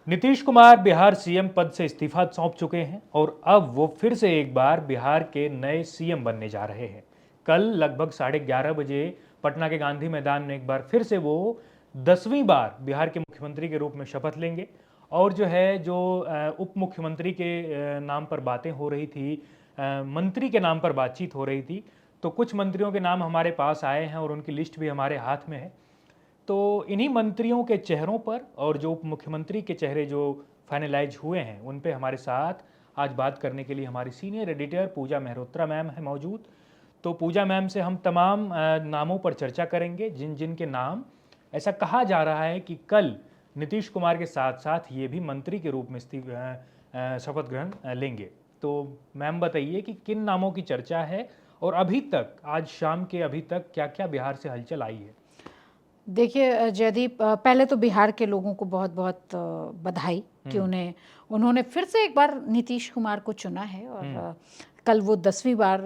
Nitish Kumar Bihar CM पद से इस्तीफा सौंप चुके हैं और अब वो फिर से एक बार बिहार के नए सीएम बनने जा रहे हैं। कल लगभग 11:30 बजे पटना के गांधी मैदान में एक बार फिर से वो 10वीं बार बिहार के मुख्यमंत्री के रूप में शपथ लेंगे। और जो उप मुख्यमंत्री के नाम पर बातें हो रही थी, मंत्री के नाम पर बातचीत हो रही थी, तो कुछ मंत्रियों के नाम हमारे पास आए हैं और उनकी लिस्ट भी हमारे हाथ में है। तो इन्हीं मंत्रियों के चेहरों पर और जो उप मुख्यमंत्री के चेहरे जो फाइनलाइज हुए हैं उन पे हमारे साथ आज बात करने के लिए हमारी सीनियर एडिटर पूजा मेहरोत्रा मैम है मौजूद। तो पूजा मैम से हम तमाम नामों पर चर्चा करेंगे जिन जिन के नाम ऐसा कहा जा रहा है कि कल नीतीश कुमार के साथ साथ ये भी मंत्री के रूप में शपथ ग्रहण लेंगे। तो मैम बताइए कि किन नामों की चर्चा है और अभी तक आज शाम के अभी तक क्या क्या बिहार से हलचल आई है। देखिए जयदीप, पहले तो बिहार के लोगों को बहुत बहुत बधाई कि उन्होंने फिर से एक बार नीतीश कुमार को चुना है और कल वो 10वीं बार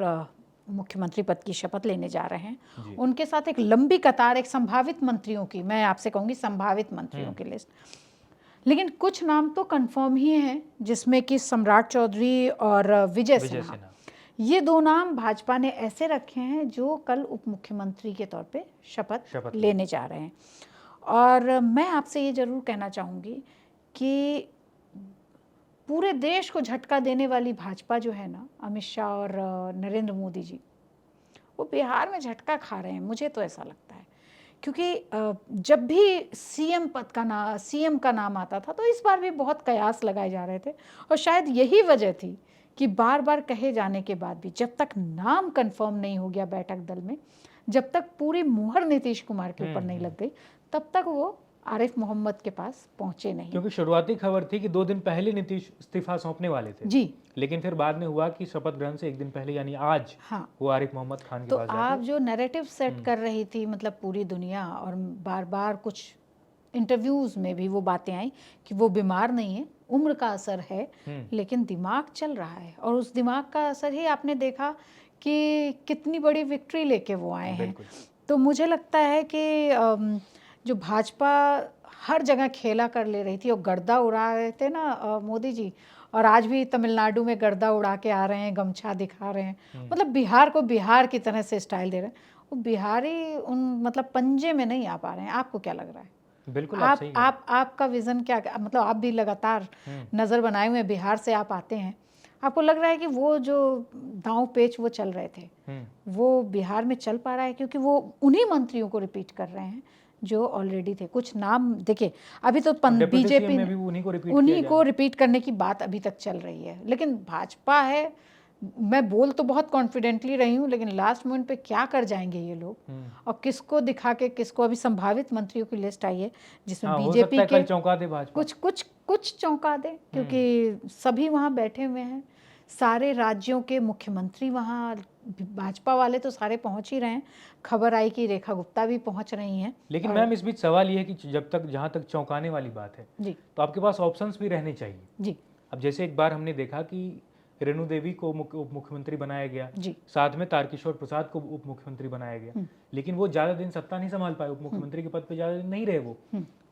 मुख्यमंत्री पद की शपथ लेने जा रहे हैं। उनके साथ एक लंबी कतार एक संभावित मंत्रियों की, मैं आपसे कहूँगी संभावित मंत्रियों की लिस्ट, लेकिन कुछ नाम तो कंफर्म ही हैं जिसमें कि सम्राट चौधरी और विजय सिन्हा। ये दो नाम भाजपा ने ऐसे रखे हैं जो कल उप मुख्यमंत्री के तौर पे शपथ लेने जा रहे हैं। और मैं आपसे ये जरूर कहना चाहूँगी कि पूरे देश को झटका देने वाली भाजपा जो है ना, अमित शाह और नरेंद्र मोदी जी, वो बिहार में झटका खा रहे हैं, मुझे तो ऐसा लगता है। क्योंकि जब भी सीएम का नाम आता था तो इस बार भी बहुत कयास लगाए जा रहे थे और शायद यही वजह थी कि बार बार कहे जाने के बाद भी जब तक नाम कंफर्म नहीं हो गया बैठक दल में, जब तक पूरी मुहर नीतीश कुमार के ऊपर नहीं लग गई, तब तक वो आरिफ मोहम्मद के पास पहुंचे नहीं। क्योंकि शुरुआती खबर थी कि 2 दिन पहले नीतीश इस्तीफा सौंपने वाले थे जी, लेकिन फिर बाद में हुआ कि शपथ ग्रहण से एक दिन पहले यानी आज वो आरिफ मोहम्मद खान के तो पास आप जो नैरेटिव सेट कर रही थी, मतलब पूरी दुनिया, और बार बार कुछ इंटरव्यूज़ में भी वो बातें आई कि वो बीमार नहीं है, उम्र का असर है, लेकिन दिमाग चल रहा है और उस दिमाग का असर ही आपने देखा कि कितनी बड़ी विक्ट्री लेके वो आए हैं। तो मुझे लगता है कि जो भाजपा हर जगह खेला कर ले रही थी और गर्दा उड़ा रहे थे ना मोदी जी, और आज भी तमिलनाडु में गर्दा उड़ा के आ रहे हैं, गमछा दिखा रहे हैं, मतलब बिहार को बिहार की तरह से स्टाइल दे रहे हैं, वो बिहारी उन मतलब पंजे में नहीं आ पा रहे हैं। आपको क्या लग रहा है? बिल्कुल आपका विजन क्या, मतलब आप भी लगातार नज़र बनाए हुए बिहार से आप आते हैं, आपको लग रहा है कि वो जो दांव पेच वो चल रहे थे वो बिहार में चल पा रहा है? क्योंकि वो उन्हीं मंत्रियों को रिपीट कर रहे हैं जो ऑलरेडी थे। कुछ नाम देखिए, अभी तो बीजेपी उन्हीं को रिपीट करने की बात अभी तक चल रही है, लेकिन भाजपा है, मैं बोल तो बहुत कॉन्फिडेंटली रही हूँ, लेकिन लास्ट मोमेंट पे क्या कर जाएंगे ये लोग और किसको दिखा के किसको। अभी संभावित मंत्रियों की लिस्ट आई है जिसमें बीजेपी के चौंका दे भाजपा, कुछ चौंका दे, क्योंकि सभी वहाँ बैठे हुए हैं, सारे राज्यों के मुख्यमंत्री वहाँ, भाजपा वाले तो सारे पहुंच ही रहे हैं। खबर आई कि रेखा गुप्ता भी पहुंच रही हैं। लेकिन मैम इस बीच सवाल ये है कि जहाँ तक चौंकाने वाली बात है जी, तो आपके पास ऑप्शंस भी रहने चाहिए जी। अब जैसे एक बार हमने देखा कि रेणु देवी को उप मुख्यमंत्री बनाया गया, साथ में तारकिशोर प्रसाद को उप मुख्यमंत्री बनाया गया, लेकिन वो ज्यादा दिन सत्ता नहीं संभाल पाए, उप मुख्यमंत्री के पद पे ज्यादा दिन नहीं रहे वो,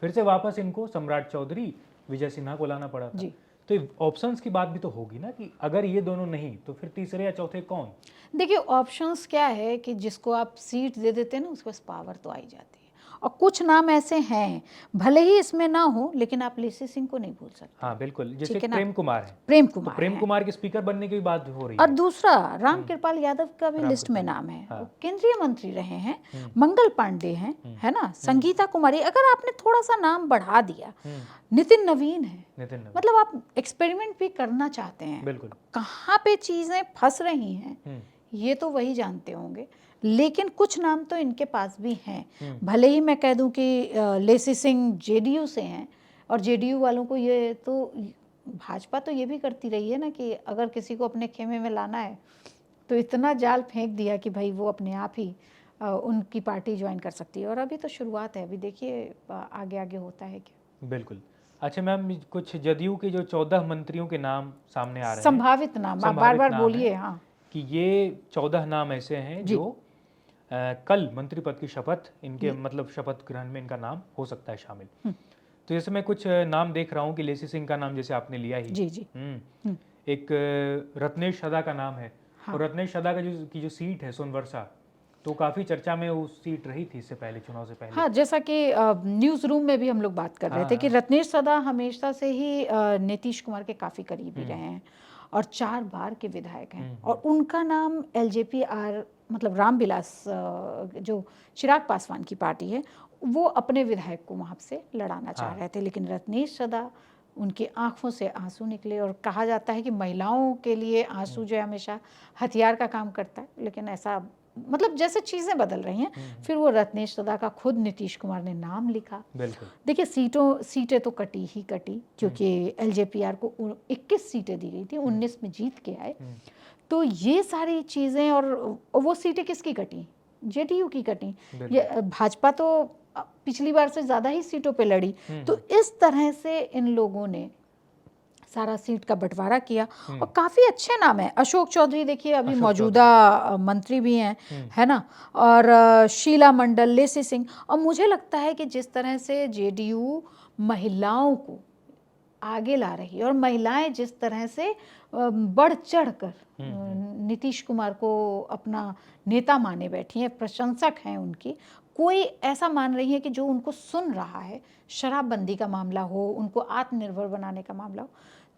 फिर से वापस इनको सम्राट चौधरी, विजय सिन्हा को लाना पड़ा था। तो ऑप्शंस की बात भी तो होगी ना कि अगर ये दोनों नहीं तो फिर तीसरे या चौथे कौन? देखिए ऑप्शंस क्या है कि जिसको आप सीट दे देते हैं ना उसके पास पावर तो आई जाती है, और कुछ नाम ऐसे हैं भले ही इसमें ना हो लेकिन आप लेसी सिंह को नहीं भूल सकते। हाँ बिल्कुल, जैसे प्रेम कुमार है, प्रेम कुमार के स्पीकर बनने की बात हो रही है। और दूसरा रामकृपाल यादव का भी लिस्ट में नाम है, वो केंद्रीय मंत्री रहे हैं, मंगल पांडे हैं, है ना, संगीता कुमारी, अगर आपने थोड़ा सा नाम बढ़ा दिया, नितिन नवीन है, मतलब आप एक्सपेरिमेंट भी करना चाहते हैं। बिल्कुल, कहाँ पे चीजें फंस रही हैं ये तो वही जानते होंगे, लेकिन कुछ नाम तो इनके पास भी हैं। भले ही मैं कह दूं कि लेसी सिंह जेडीयू से हैं, और जेडीयू वालों को ये तो भाजपा तो ये भी करती रही है ना कि अगर किसी को अपने खेमे में लाना है तो इतना जाल फेंक दिया कि भाई वो अपने आप ही उनकी पार्टी ज्वाइन कर सकती है। और अभी तो शुरुआत है, अभी देखिए आगे आगे होता है क्या। बिल्कुल। अच्छा मैम, कुछ जदयू के जो 14 मंत्रियों के नाम सामने आ रहे हैं, संभावित नाम, आप बार बार बोलिए। हाँ, कि ये 14 नाम ऐसे हैं जो कल मंत्री पद की शपथ, इनके मतलब शपथ ग्रहण में इनका नाम हो सकता है शामिल। तो जैसे मैं कुछ नाम देख रहा हूँ कि लेसी सिंह का नाम जैसे आपने लिया ही। जी जी। एक रत्नेश सदा का नाम है। हाँ। और रत्नेश सदा का जो सीट है सोनवर्षा, तो काफ़ी चर्चा में वो सीट रही थी इससे पहले, चुनाव से पहले। हाँ, जैसा कि न्यूज़ रूम में भी हम लोग बात कर रहे थे कि रत्नेश सदा हमेशा से ही नीतीश कुमार के काफ़ी करीबी रहे हैं और 4 बार के विधायक हैं और उनका नाम एलजेपीआर मतलब रामविलास जो चिराग पासवान की पार्टी है, वो अपने विधायक को वहाँ से लड़ाना चाह रहे थे। लेकिन रत्नेश सदा, उनकी आंखों से आंसू निकले और कहा जाता है कि महिलाओं के लिए आंसू जो है हमेशा हथियार का काम करता है, लेकिन ऐसा मतलब जैसे चीज़ें बदल रही हैं, फिर वो रत्नेश सदा का खुद नीतीश कुमार ने नाम लिखा। बिल्कुल। देखिए सीटें तो कटी ही कटी, क्योंकि एलजेपीआर को 21 सीटें दी गई थी, 19 में जीत के आए। तो ये सारी चीज़ें, और वो सीटें किसकी कटी? जेडीयू की कटी। ये भाजपा तो पिछली बार से ज़्यादा ही सीटों पे लड़ी। तो इस तरह से इन लोगों ने सारा सीट का बंटवारा किया और काफ़ी अच्छे नाम है। अशोक चौधरी देखिए अभी मौजूदा मंत्री भी हैं, है ना, और शीला मंडल, लेसी सिंह। और मुझे लगता है कि जिस तरह से जेडीयू महिलाओं को आगे ला रही है और महिलाएं जिस तरह से बढ़ चढ़ कर नीतीश कुमार को अपना नेता माने बैठी हैं, प्रशंसक हैं उनकी, कोई ऐसा मान रही है कि जो उनको सुन रहा है, शराबबंदी का मामला हो, उनको आत्मनिर्भर बनाने का मामला हो,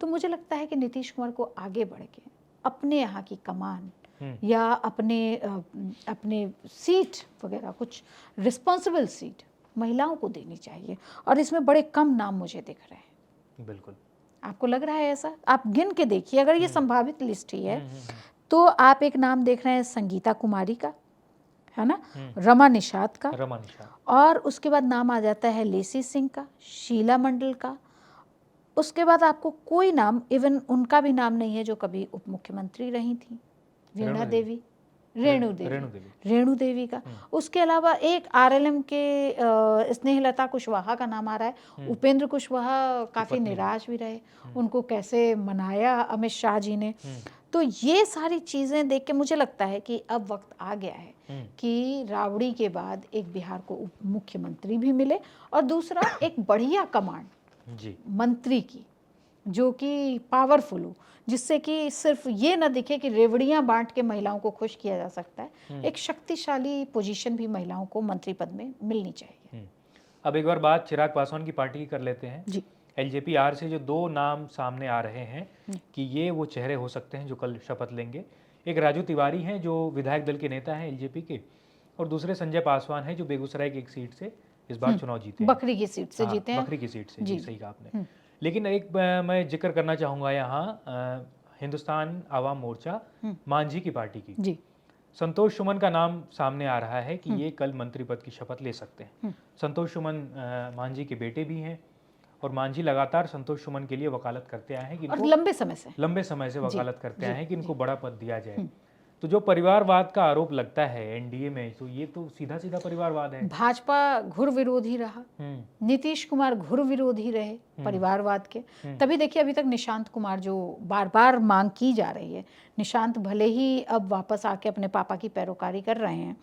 तो मुझे लगता है कि नीतीश कुमार को आगे बढ़ के अपने यहाँ की कमान या अपने सीट वगैरह कुछ रिस्पॉन्सिबल सीट महिलाओं को देनी चाहिए। और इसमें बड़े कम नाम मुझे दिख रहे हैं। बिल्कुल। आपको लग रहा है ऐसा? आप गिन के देखिए, अगर ये संभावित लिस्ट ही है तो आप एक नाम देख रहे हैं संगीता कुमारी का, है ना, रमा निषाद का, और उसके बाद नाम आ जाता है लेसी सिंह का, शीला मंडल का। उसके बाद आपको कोई नाम, इवन उनका भी नाम नहीं है जो कभी उप मुख्यमंत्री रही थी, रेणु देवी का। उसके अलावा एक आरएलएम के स्नेहलता कुशवाहा का नाम आ रहा है। उपेंद्र कुशवाहा काफ़ी निराश भी रहे, उनको कैसे मनाया अमित शाह जी ने। तो ये सारी चीज़ें देख के मुझे लगता है कि अब वक्त आ गया है कि राबड़ी के बाद एक बिहार को उप मुख्यमंत्री भी मिले और दूसरा एक बढ़िया कमांड मंत्री की जो कि पावरफुल हो, जिससे कि सिर्फ ये ना दिखे कि रेवड़ियां बांट के महिलाओं को खुश किया जा सकता है। एक शक्तिशाली पोजीशन भी महिलाओं को मंत्री पद में मिलनी चाहिए। अब एक बार बात चिराग पासवान की पार्टी की कर लेते हैं जी। एलजेपीआर से जो 2 नाम सामने आ रहे हैं कि ये वो चेहरे हो सकते हैं जो कल शपथ लेंगे। एक राजू तिवारी हैं जो विधायक दल के नेता हैं एलजेपी के, और दूसरे संजय पासवान हैं जो बेगूसराय की एक सीट से इस बार चुनाव जीते हैं। बकरी की सीट से जीते हैं। बकरी की सीट से, जी सही कहा आपने। लेकिन एक मैं जिक्र करना चाहूँगा यहाँ हिंदुस्तान आवाम मोर्चा मांझी की पार्टी की। जी। संतोष सुमन का नाम सामने आ रहा है कि ये कल मंत्री पद की शपथ ले सकते हैं। संतोष सुमन मांझी के बेटे भी हैं और मांझी लगातार संतोष सुमन के लिए वकालत करते आए हैं कि और लंबे समय से वकालत करते आए हैं कि इनको बड़ा पद दिया जाए। तो जो परिवारवाद का आरोप लगता है एनडीए में, तो ये तो सीधा सीधा परिवारवाद है। भाजपा घुर विरोधी रहा, नीतीश कुमार घुर विरोधी रहे परिवारवाद के। तभी देखिए अभी तक निशांत कुमार जो बार बार मांग की जा रही है, निशांत भले ही अब वापस आके अपने पापा की पैरोकारी कर रहे हैं,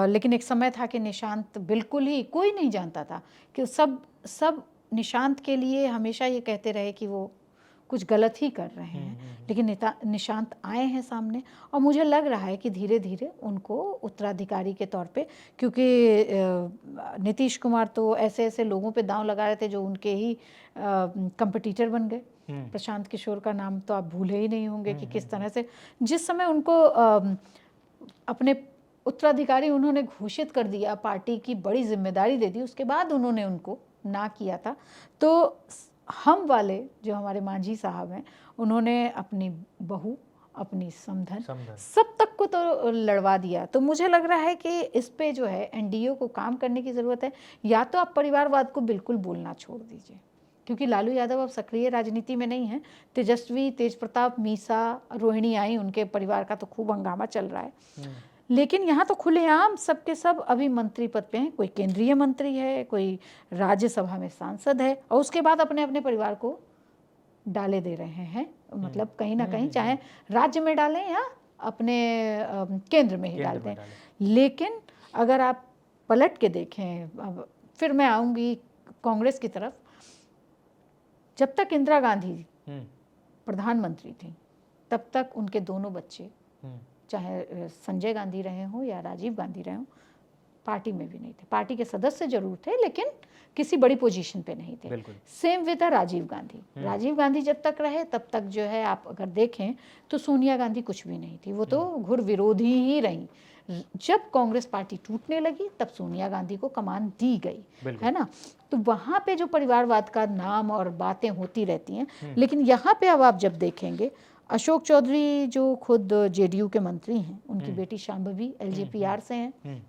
लेकिन एक समय था कि निशांत बिल्कुल ही कोई नहीं जानता था कि सब निशांत के लिए हमेशा ये कहते रहे कि वो कुछ गलत ही कर रहे हैं। लेकिन निशांत आए हैं सामने और मुझे लग रहा है कि धीरे धीरे उनको उत्तराधिकारी के तौर पे, क्योंकि नीतीश कुमार तो ऐसे ऐसे लोगों पे दांव लगा रहे थे जो उनके ही कंपटीटर बन गए। प्रशांत किशोर का नाम तो आप भूले ही नहीं होंगे कि किस तरह से जिस समय उनको अपने उत्तराधिकारी उन्होंने घोषित कर दिया, पार्टी की बड़ी जिम्मेदारी दे दी, उसके बाद उन्होंने उनको ना किया था। तो हम वाले जो हमारे मांझी साहब हैं, उन्होंने अपनी बहू, अपनी समधन सब तक को तो लड़वा दिया। तो मुझे लग रहा है कि इस पे जो है एनडीए को काम करने की ज़रूरत है। या तो आप परिवारवाद को बिल्कुल बोलना छोड़ दीजिए, क्योंकि लालू यादव अब सक्रिय राजनीति में नहीं है। तेजस्वी, तेज प्रताप, मीसा, रोहिणी आई, उनके परिवार का तो खूब हंगामा चल रहा है। लेकिन यहाँ तो खुलेआम सबके सब अभी मंत्री पद पे हैं। कोई केंद्रीय मंत्री है, कोई राज्यसभा में सांसद है, और उसके बाद अपने अपने परिवार को डाले दे रहे हैं। मतलब कहीं ना कहीं चाहे राज्य में डालें या अपने केंद्र में ही डाल दें। लेकिन अगर आप पलट के देखें, फिर मैं आऊँगी कांग्रेस की तरफ, जब तक इंदिरा गांधी हम्म, प्रधानमंत्री थी तब तक उनके दोनों बच्चे, हम्म, चाहे संजय गांधी रहे हों या राजीव गांधी रहे हों, पार्टी में भी नहीं थे। पार्टी के सदस्य जरूर थे लेकिन किसी बड़ी पोजीशन पे नहीं थे। बिल्कुल। Same with Rajiv Gandhi. राजीव गांधी जब तक रहे तब तक जो है, आप अगर देखें तो सोनिया गांधी कुछ भी नहीं थी, वो तो घुर विरोधी ही रही। जब कांग्रेस पार्टी टूटने लगी तब सोनिया गांधी को कमान दी गई, बिल्कुल। है ना। तो वहाँ पे जो परिवारवाद का नाम और बातें होती रहती हैं, लेकिन यहाँ पे अब आप जब देखेंगे, अशोक चौधरी जो खुद जेडीयू के मंत्री हैं, उनकी बेटी शांभवी एलजेपीआर से हैं। हम्म,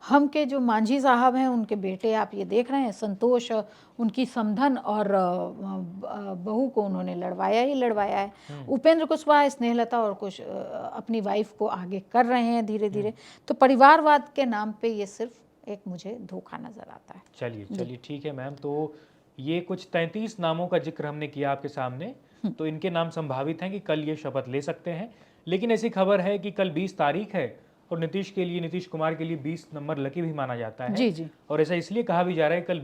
हम के जो मांझी साहब हैं, उनके बेटे आप ये देख रहे हैं, संतोष, उनकी समधन और बहू को उन्होंने लड़वाया ही लड़वाया है। उपेंद्र कुशवाहा स्नेहलता और कुछ अपनी वाइफ को आगे कर रहे हैं धीरे धीरे। तो परिवारवाद के नाम पे ये सिर्फ एक मुझे धोखा नजर आता है। चलिए ठीक है मैम। तो ये कुछ 33 नामों का जिक्र हमने किया आपके सामने, तो इनके नाम संभावित हैं कि कल ये शपथ ले सकते हैं। लेकिन ऐसी खबर है कि कल 20 तारीख है और नीतीश कुमार के लिए 20 नंबर लकी भी माना जाता है। जी जी। और ऐसा इसलिए कहा भी जा रहा है कल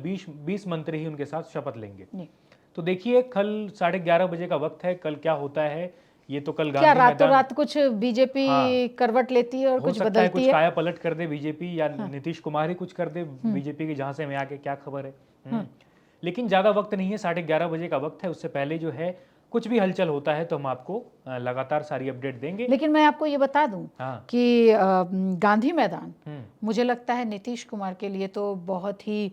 20 मंत्री ही उनके साथ शपथ लेंगे। जी। तो देखिए कल 11:30 बजे का वक्त है, कल क्या होता है ये तो कल क्या गांधी रातों मैदान रात कुछ बीजेपी हाँ, करवट लेती है और हो कुछ सकता है बदलती कुछ है। काया पलट कर दे बीजेपी, या नीतीश कुमार ही कुछ कर दे बीजेपी की, जहां से हमें आके क्या खबर है। लेकिन ज्यादा वक्त नहीं है, 11:30 बजे का वक्त है। उससे पहले जो है कुछ भी हलचल होता है तो हम आपको लगातार सारी अपडेट देंगे। लेकिन मैं आपको ये बता दूं हाँ। कि गांधी मैदान हम्म, मुझे लगता है नीतीश कुमार के लिए तो बहुत ही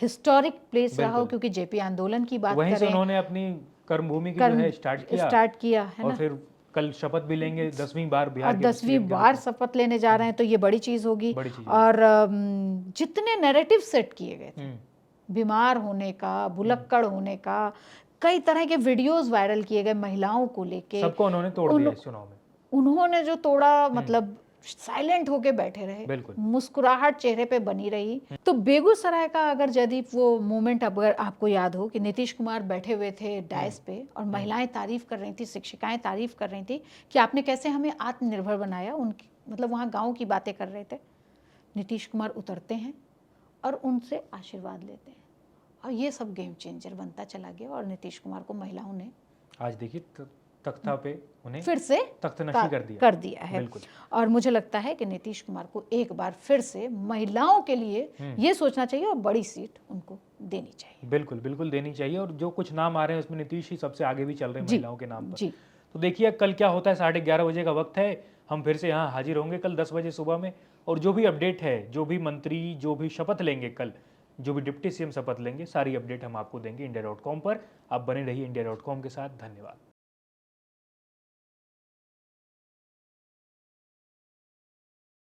हिस्टोरिक प्लेस रहा हो, क्योंकि जेपी आंदोलन की बात वहीं से करें, उन्होंने अपनी कर्मभूमि की जो है स्टार्ट किया है और ना। फिर कल शपथ भी लेंगे 10वीं बार और बिहार के 10वीं CM के बार रूप में। शपथ लेने जा रहे हैं, तो ये बड़ी चीज होगी। बड़ी चीज और जितने नैरेटिव सेट किए गए थे, बीमार होने का, भुलक्कड़ होने का, कई तरह के वीडियोस वायरल किए गए महिलाओं को लेके, सबको उन्होंने तोड़ दिया इस चुनाव में। उन्होंने जो तोड़ा, मतलब साइलेंट होके बैठे रहे, बिल्कुल। मुस्कुराहट चेहरे पे बनी रही। तो बेगूसराय का अगर जदीप वो मोमेंट अगर आपको याद हो कि नीतीश कुमार बैठे हुए थे डायस पे और महिलाएं तारीफ कर रही थी, शिक्षिकाएं तारीफ कर रही थी कि आपने कैसे हमें आत्मनिर्भर बनाया, उनकी मतलब वहाँ गाँव की बातें कर रहे थे। नीतीश कुमार उतरते हैं और उनसे आशीर्वाद लेते हैं, और ये सब गेम चेंजर बनता चला गया। और नीतीश कुमार को महिलाओं ने आज देखिए तख्ता पे उन्हें फिर से तख्तनशी कर दिया है। बिल्कुल। और मुझे लगता है कि नीतीश कुमार को एक बार फिर से महिलाओं के लिए ये सोचना चाहिए और बड़ी सीट उनको देनी चाहिए। बिल्कुल बिल्कुल देनी चाहिए। और जो कुछ नाम आ रहे हैं उसमें नीतीश ही सबसे आगे भी चल रहे हैं महिलाओं के नाम पर। जी। तो देखिए कल क्या होता है, 11:30 बजे का वक्त है। हम फिर से यहाँ हाजिर होंगे कल 10 बजे सुबह में, और जो भी अपडेट है, जो भी मंत्री जो भी शपथ लेंगे कल, जो भी डिप्टी CM शपथ लेंगे, सारी अपडेट हम आपको देंगे India.com पर। आप बने रहिए India.com के साथ। धन्यवाद।